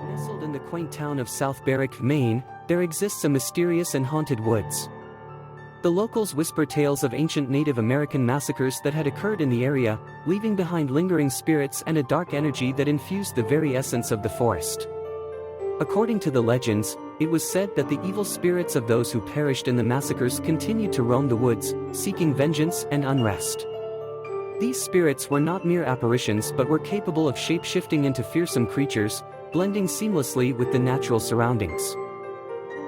Nestled in the quaint town of South Berwick, Maine, there exists a mysterious and haunted woods. The locals whisper tales of ancient Native American massacres that had occurred in the area, leaving behind lingering spirits and a dark energy that infused the very essence of the forest. According to the legends, it was said that the evil spirits of those who perished in the massacres continued to roam the woods, seeking vengeance and unrest. These spirits were not mere apparitions but were capable of shape-shifting into fearsome creatures, blending seamlessly with the natural surroundings.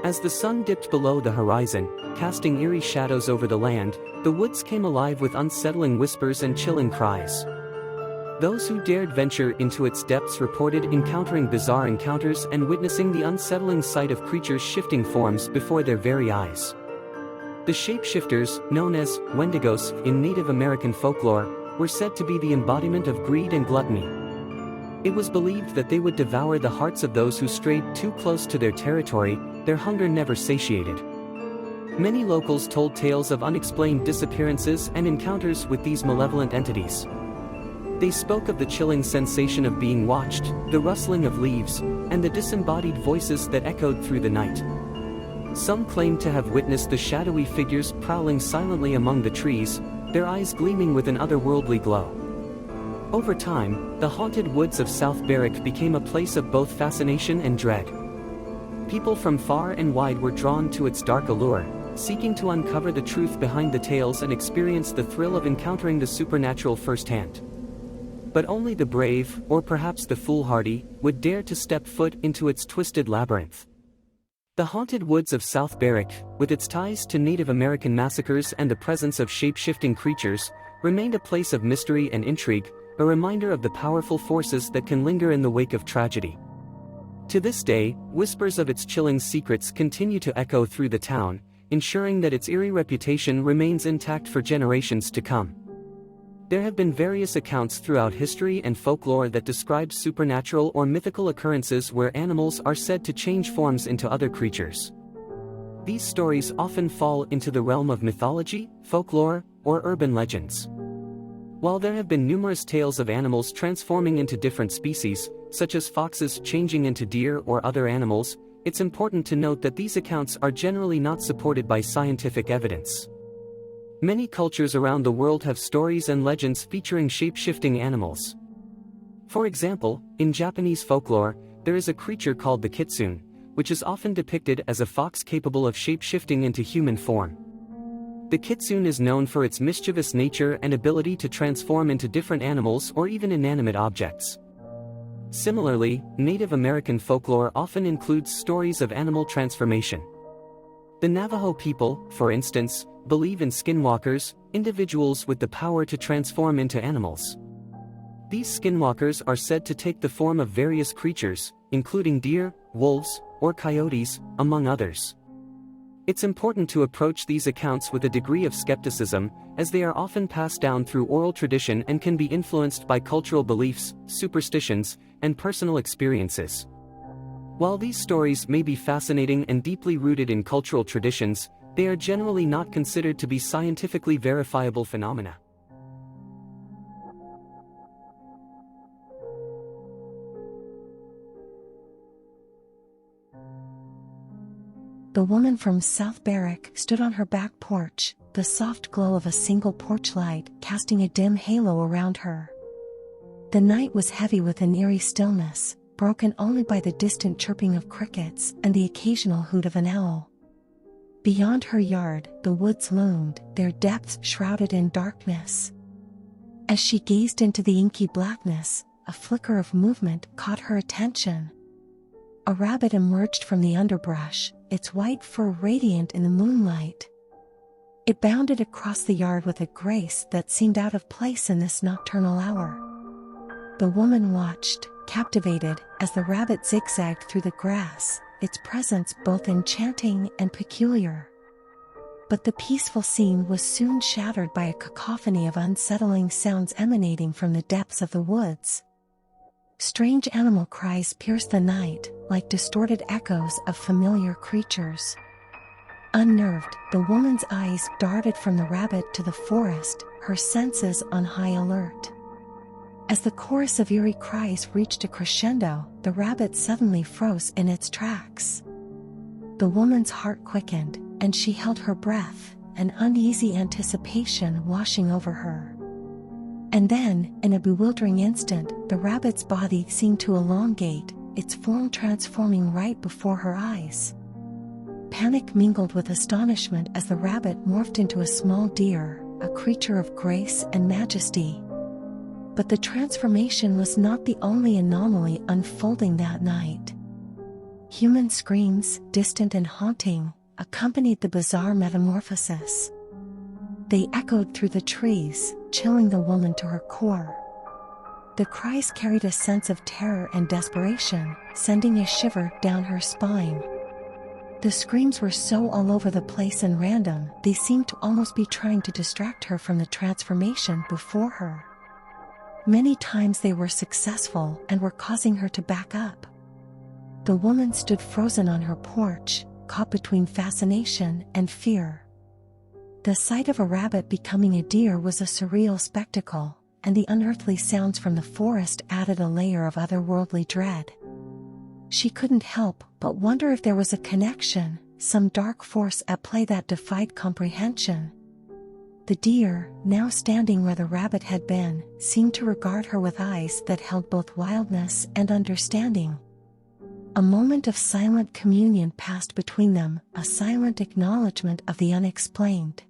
As the sun dipped below the horizon, casting eerie shadows over the land, the woods came alive with unsettling whispers and chilling cries. Those who dared venture into its depths reported encountering bizarre encounters and witnessing the unsettling sight of creatures shifting forms before their very eyes. The shapeshifters, known as Wendigos in Native American folklore, were said to be the embodiment of greed and gluttony. It was believed that they would devour the hearts of those who strayed too close to their territory, their hunger never satiated. Many locals told tales of unexplained disappearances and encounters with these malevolent entities. They spoke of the chilling sensation of being watched, the rustling of leaves, and the disembodied voices that echoed through the night. Some claimed to have witnessed the shadowy figures prowling silently among the trees, their eyes gleaming with an otherworldly glow. Over time, the haunted woods of South Berwick became a place of both fascination and dread. People from far and wide were drawn to its dark allure, seeking to uncover the truth behind the tales and experience the thrill of encountering the supernatural firsthand. But only the brave, or perhaps the foolhardy, would dare to step foot into its twisted labyrinth. The haunted woods of South Berwick, with its ties to Native American massacres and the presence of shape-shifting creatures, remained a place of mystery and intrigue, a reminder of the powerful forces that can linger in the wake of tragedy. To this day, whispers of its chilling secrets continue to echo through the town, ensuring that its eerie reputation remains intact for generations to come. There have been various accounts throughout history and folklore that describe supernatural or mythical occurrences where animals are said to change forms into other creatures. These stories often fall into the realm of mythology, folklore, or urban legends. While there have been numerous tales of animals transforming into different species, such as foxes changing into deer or other animals, it's important to note that these accounts are generally not supported by scientific evidence. Many cultures around the world have stories and legends featuring shape-shifting animals. For example, in Japanese folklore, there is a creature called the kitsune, which is often depicted as a fox capable of shape-shifting into human form. The kitsune is known for its mischievous nature and ability to transform into different animals or even inanimate objects. Similarly, Native American folklore often includes stories of animal transformation. The Navajo people, for instance, believe in skinwalkers, individuals with the power to transform into animals. These skinwalkers are said to take the form of various creatures, including deer, wolves, or coyotes, among others. It's important to approach these accounts with a degree of skepticism, as they are often passed down through oral tradition and can be influenced by cultural beliefs, superstitions, and personal experiences. While these stories may be fascinating and deeply rooted in cultural traditions, they are generally not considered to be scientifically verifiable phenomena. The woman from South Berwick stood on her back porch, the soft glow of a single porch light casting a dim halo around her. The night was heavy with an eerie stillness, broken only by the distant chirping of crickets and the occasional hoot of an owl. Beyond her yard, the woods loomed, their depths shrouded in darkness. As she gazed into the inky blackness, a flicker of movement caught her attention. A rabbit emerged from the underbrush, its white fur radiant in the moonlight. It bounded across the yard with a grace that seemed out of place in this nocturnal hour. The woman watched, captivated, as the rabbit zigzagged through the grass, its presence both enchanting and peculiar. But the peaceful scene was soon shattered by a cacophony of unsettling sounds emanating from the depths of the woods. Strange animal cries pierced the night, like distorted echoes of familiar creatures. Unnerved, the woman's eyes darted from the rabbit to the forest, her senses on high alert. As the chorus of eerie cries reached a crescendo, the rabbit suddenly froze in its tracks. The woman's heart quickened, and she held her breath, an uneasy anticipation washing over her. And then, in a bewildering instant, the rabbit's body seemed to elongate, its form transforming right before her eyes. Panic mingled with astonishment as the rabbit morphed into a small deer, a creature of grace and majesty. But the transformation was not the only anomaly unfolding that night. Human screams, distant and haunting, accompanied the bizarre metamorphosis. They echoed through the trees, chilling the woman to her core. The cries carried a sense of terror and desperation, sending a shiver down her spine. The screams were so all over the place and random, they seemed to almost be trying to distract her from the transformation before her. Many times they were successful and were causing her to back up. The woman stood frozen on her porch, caught between fascination and fear. The sight of a rabbit becoming a deer was a surreal spectacle, and the unearthly sounds from the forest added a layer of otherworldly dread. She couldn't help but wonder if there was a connection, some dark force at play that defied comprehension. The deer, now standing where the rabbit had been, seemed to regard her with eyes that held both wildness and understanding. A moment of silent communion passed between them, a silent acknowledgement of the unexplained.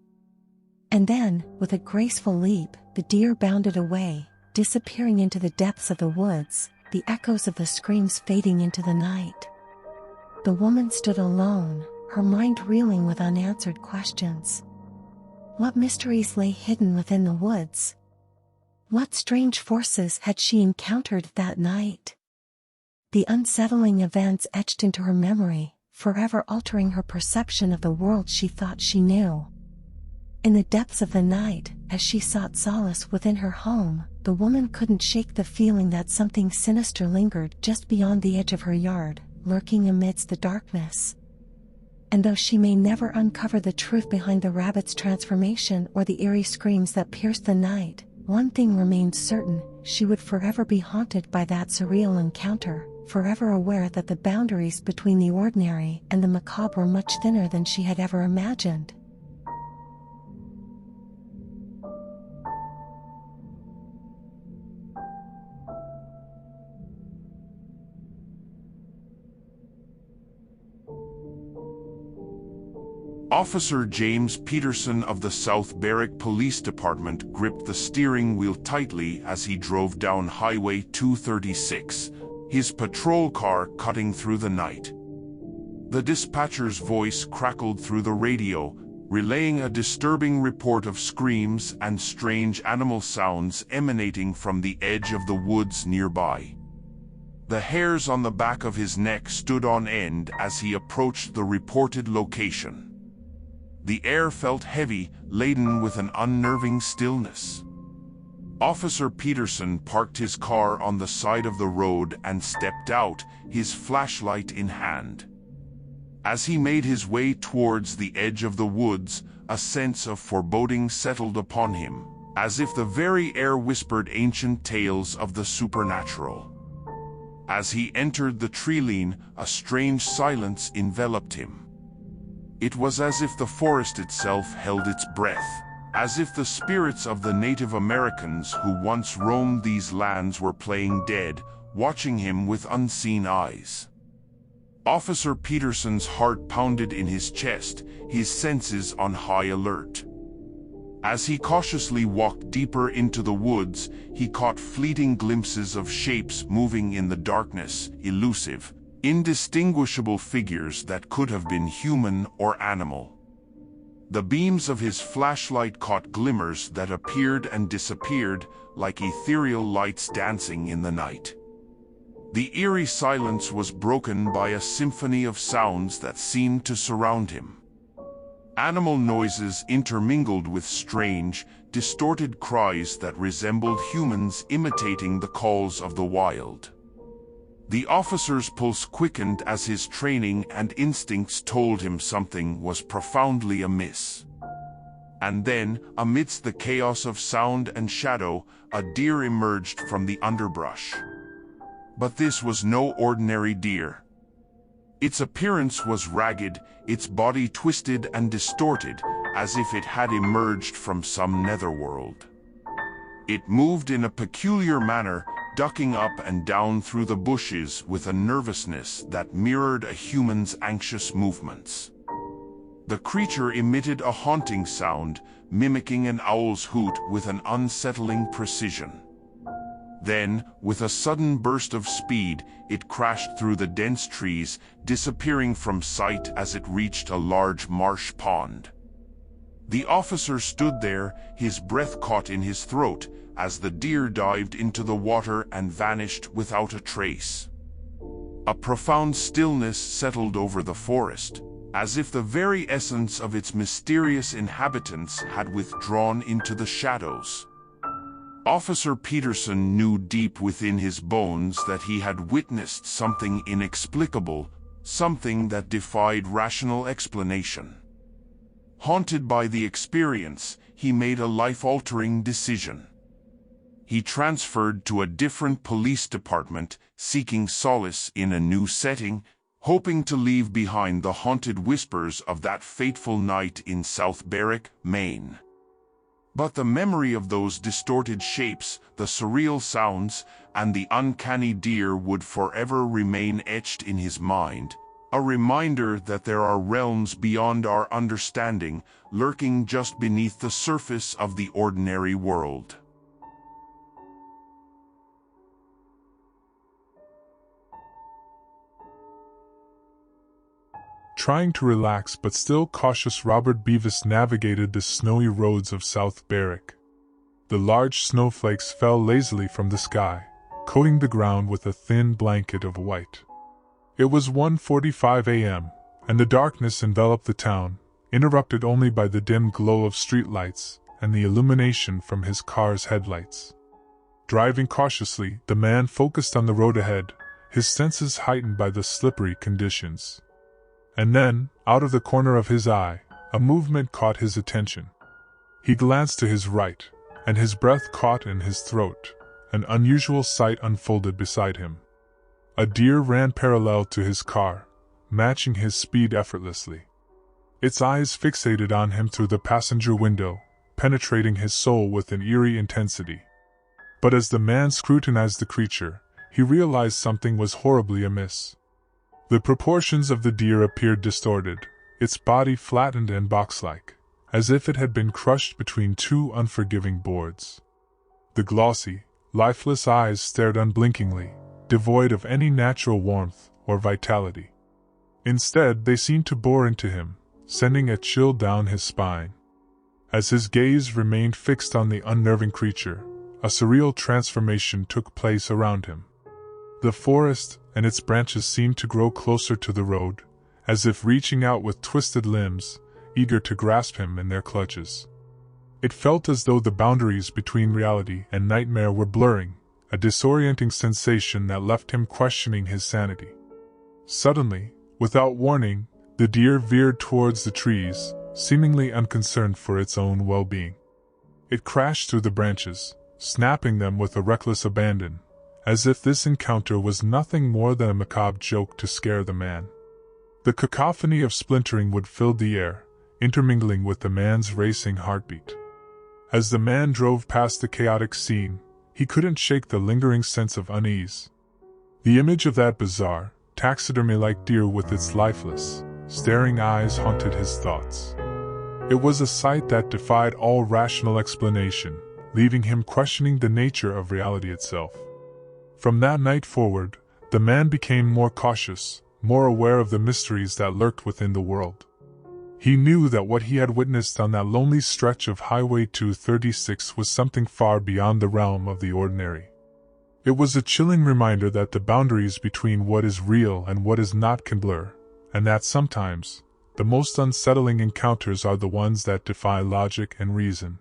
And then, with a graceful leap, the deer bounded away, disappearing into the depths of the woods, the echoes of the screams fading into the night. The woman stood alone, her mind reeling with unanswered questions. What mysteries lay hidden within the woods? What strange forces had she encountered that night? The unsettling events etched into her memory, forever altering her perception of the world she thought she knew. In the depths of the night, as she sought solace within her home, the woman couldn't shake the feeling that something sinister lingered just beyond the edge of her yard, lurking amidst the darkness. And though she may never uncover the truth behind the rabbit's transformation or the eerie screams that pierced the night, one thing remained certain: she would forever be haunted by that surreal encounter, forever aware that the boundaries between the ordinary and the macabre were much thinner than she had ever imagined. Officer James Peterson of the South Berwick Police Department gripped the steering wheel tightly as he drove down Highway 236, his patrol car cutting through the night. The dispatcher's voice crackled through the radio, relaying a disturbing report of screams and strange animal sounds emanating from the edge of the woods nearby. The hairs on the back of his neck stood on end as he approached the reported location. The air felt heavy, laden with an unnerving stillness. Officer Peterson parked his car on the side of the road and stepped out, his flashlight in hand. As he made his way towards the edge of the woods, a sense of foreboding settled upon him, as if the very air whispered ancient tales of the supernatural. As he entered the treeline, a strange silence enveloped him. It was as if the forest itself held its breath, as if the spirits of the Native Americans who once roamed these lands were playing dead, watching him with unseen eyes. Officer Peterson's heart pounded in his chest, his senses on high alert. As he cautiously walked deeper into the woods, he caught fleeting glimpses of shapes moving in the darkness, elusive, indistinguishable figures that could have been human or animal. The beams of his flashlight caught glimmers that appeared and disappeared, like ethereal lights dancing in the night. The eerie silence was broken by a symphony of sounds that seemed to surround him. Animal noises intermingled with strange, distorted cries that resembled humans imitating the calls of the wild. The officer's pulse quickened as his training and instincts told him something was profoundly amiss. And then, amidst the chaos of sound and shadow, a deer emerged from the underbrush. But this was no ordinary deer. Its appearance was ragged, its body twisted and distorted, as if it had emerged from some netherworld. It moved in a peculiar manner, ducking up and down through the bushes with a nervousness that mirrored a human's anxious movements. The creature emitted a haunting sound, mimicking an owl's hoot with an unsettling precision. Then, with a sudden burst of speed, it crashed through the dense trees, disappearing from sight as it reached a large marsh pond. The officer stood there, his breath caught in his throat, as the deer dived into the water and vanished without a trace. A profound stillness settled over the forest, as if the very essence of its mysterious inhabitants had withdrawn into the shadows. Officer Peterson knew deep within his bones that he had witnessed something inexplicable, something that defied rational explanation. Haunted by the experience, he made a life-altering decision. He transferred to a different police department, seeking solace in a new setting, hoping to leave behind the haunted whispers of that fateful night in South Berwick, Maine. But the memory of those distorted shapes, the surreal sounds, and the uncanny deer would forever remain etched in his mind, a reminder that there are realms beyond our understanding, lurking just beneath the surface of the ordinary world. Trying to relax but still cautious, Robert Beavis navigated the snowy roads of South Berwick. The large snowflakes fell lazily from the sky, coating the ground with a thin blanket of white. It was 1:45 a.m., and the darkness enveloped the town, interrupted only by the dim glow of streetlights and the illumination from his car's headlights. Driving cautiously, the man focused on the road ahead, his senses heightened by the slippery conditions. And then, out of the corner of his eye, a movement caught his attention. He glanced to his right, and his breath caught in his throat. An unusual sight unfolded beside him. A deer ran parallel to his car, matching his speed effortlessly. Its eyes fixated on him through the passenger window, penetrating his soul with an eerie intensity. But as the man scrutinized the creature, he realized something was horribly amiss. The proportions of the deer appeared distorted, its body flattened and box-like, as if it had been crushed between two unforgiving boards. The glossy, lifeless eyes stared unblinkingly, devoid of any natural warmth or vitality. Instead, they seemed to bore into him, sending a chill down his spine. As his gaze remained fixed on the unnerving creature, a surreal transformation took place around him. The forest and its branches seemed to grow closer to the road, as if reaching out with twisted limbs, eager to grasp him in their clutches. It felt as though the boundaries between reality and nightmare were blurring, a disorienting sensation that left him questioning his sanity. Suddenly, without warning, the deer veered towards the trees, seemingly unconcerned for its own well-being. It crashed through the branches, snapping them with a reckless abandon, as if this encounter was nothing more than a macabre joke to scare the man. The cacophony of splintering wood filled the air, intermingling with the man's racing heartbeat. As the man drove past the chaotic scene, he couldn't shake the lingering sense of unease. The image of that bizarre, taxidermy-like deer with its lifeless, staring eyes haunted his thoughts. It was a sight that defied all rational explanation, leaving him questioning the nature of reality itself. From that night forward, the man became more cautious, more aware of the mysteries that lurked within the world. He knew that what he had witnessed on that lonely stretch of Highway 236 was something far beyond the realm of the ordinary. It was a chilling reminder that the boundaries between what is real and what is not can blur, and that sometimes, the most unsettling encounters are the ones that defy logic and reason.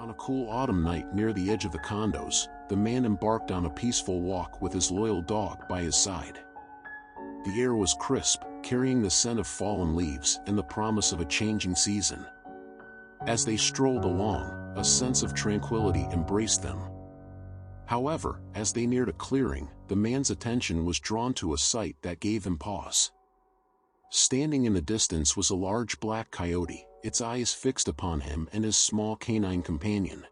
On a cool autumn night near the edge of the condos, the man embarked on a peaceful walk with his loyal dog by his side. The air was crisp, carrying the scent of fallen leaves and the promise of a changing season. As they strolled along, a sense of tranquility embraced them. However, as they neared a clearing, the man's attention was drawn to a sight that gave him pause. Standing in the distance was a large black coyote, its eyes fixed upon him and his small canine companion.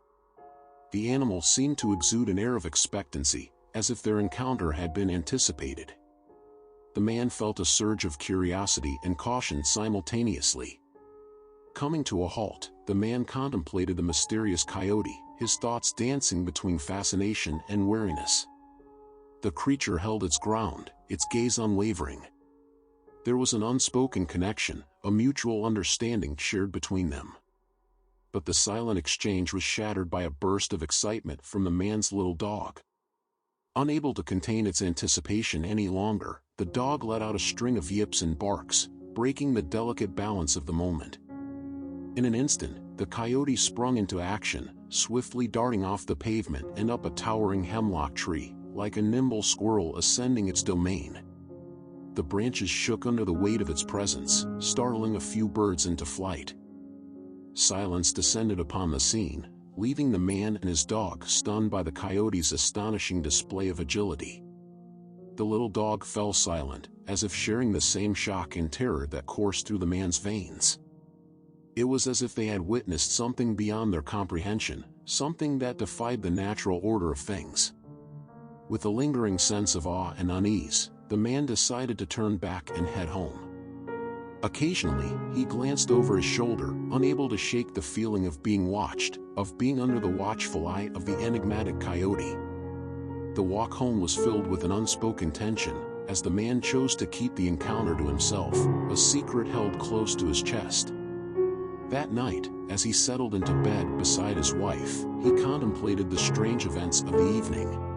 The animal seemed to exude an air of expectancy, as if their encounter had been anticipated. The man felt a surge of curiosity and caution simultaneously. Coming to a halt, the man contemplated the mysterious coyote, his thoughts dancing between fascination and wariness. The creature held its ground, its gaze unwavering. There was an unspoken connection, a mutual understanding shared between them. But the silent exchange was shattered by a burst of excitement from the man's little dog. Unable to contain its anticipation any longer, the dog let out a string of yips and barks, breaking the delicate balance of the moment. In an instant, the coyote sprung into action, swiftly darting off the pavement and up a towering hemlock tree, like a nimble squirrel ascending its domain. The branches shook under the weight of its presence, startling a few birds into flight. Silence descended upon the scene, leaving the man and his dog stunned by the coyote's astonishing display of agility. The little dog fell silent, as if sharing the same shock and terror that coursed through the man's veins. It was as if they had witnessed something beyond their comprehension, something that defied the natural order of things. With a lingering sense of awe and unease, the man decided to turn back and head home. Occasionally, he glanced over his shoulder, unable to shake the feeling of being watched, of being under the watchful eye of the enigmatic coyote. The walk home was filled with an unspoken tension, as the man chose to keep the encounter to himself, a secret held close to his chest. That night, as he settled into bed beside his wife, he contemplated the strange events of the evening.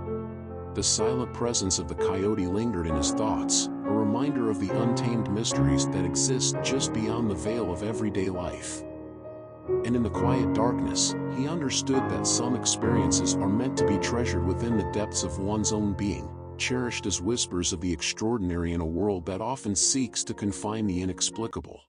The silent presence of the coyote lingered in his thoughts, a reminder of the untamed mysteries that exist just beyond the veil of everyday life. And in the quiet darkness, he understood that some experiences are meant to be treasured within the depths of one's own being, cherished as whispers of the extraordinary in a world that often seeks to confine the inexplicable.